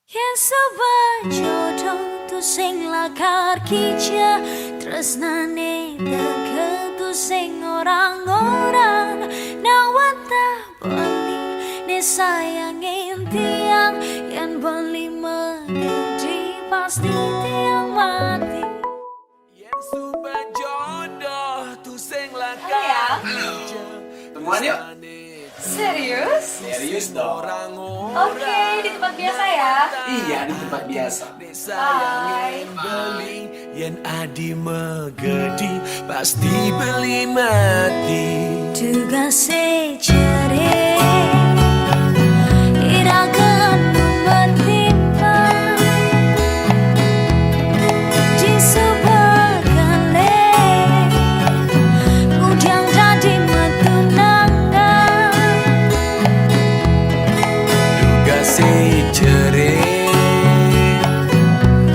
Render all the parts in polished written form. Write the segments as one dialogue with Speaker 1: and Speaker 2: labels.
Speaker 1: Yen sobat jodoh tu sing lakar kija, tresnane deket tu sing orang-orang nawata beli ne sayangin tiang yen beli mengerti pasti tiang mati.
Speaker 2: Yen sobat jodoh tu sing lakar kija,
Speaker 3: Temuan yuk.
Speaker 4: Serius?
Speaker 3: Serius dong.
Speaker 4: Oke, di tempat biasa ya.
Speaker 3: Iya, di tempat biasa.
Speaker 4: Bye.
Speaker 2: Beli yen adi megedi pasti beli mati.
Speaker 1: Tugas secere irakan bertimpa di sebuah kale kujang jadi matunanga.
Speaker 2: Tugas secere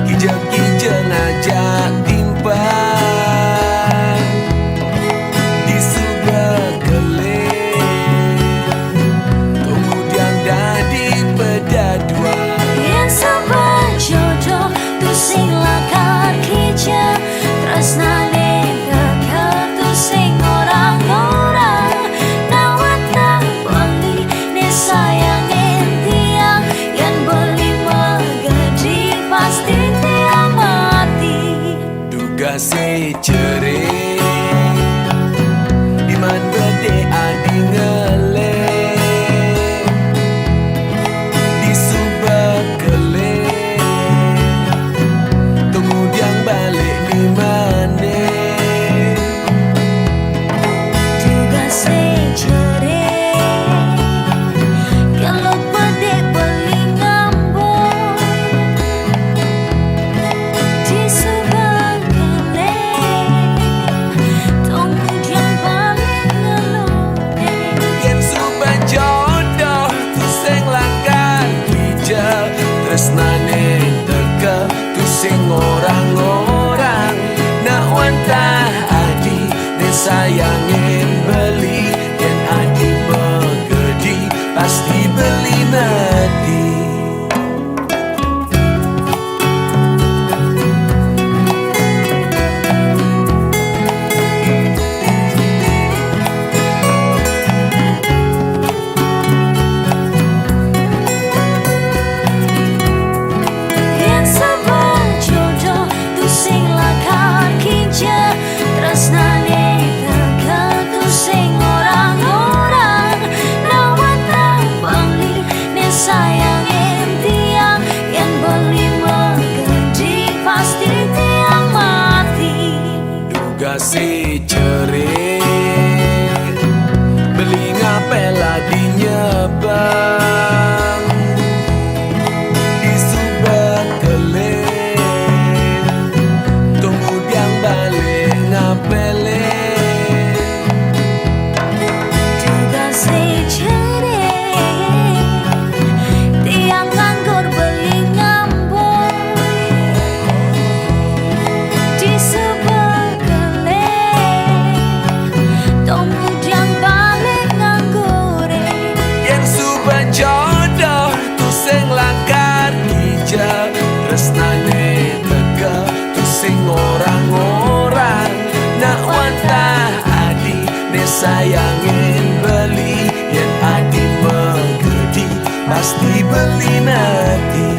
Speaker 2: kijang-kijang ngajak timpang di sebuah kele kemudian dadi pedadua.
Speaker 1: Yen sobat jodoh tu sing lakar kija, tresnane deket tu sing orang-orang nawata beli ne sayangin tiang yen beli megedi pasti tiang mati.
Speaker 2: Duga secere iman gede adi ngele di subak kele kemudian balik di mane.
Speaker 1: Tugas secere kalau pede beli ngambung di sebuah kele kemudian balik ngelone.
Speaker 2: Yen sobat jodoh tu sing lakar kija, tresnane teka tu sing orang-orang nak wantah adi ne sayangin beli yen adi megedi pasti beli mati.
Speaker 1: Yen sobat jodoh tu sing lakar kija, tresnane deket tu sing orang-orang nawata beli ne sayangin tiang yen beli megedi pasti tiang mati.
Speaker 2: Duga secere beli ngapela di nyebang di subak kele kemudian balik ngapele.
Speaker 1: Tugas secere tiang nganggur beli ngambung di sebuah kele kemudian balik nganggure.
Speaker 2: Yen sobat jodoh tu sing lakar kija, tresnane teka tu sing orang-orang nak wantah adi ne sayangin beli yen adi megedi pasti beli mati.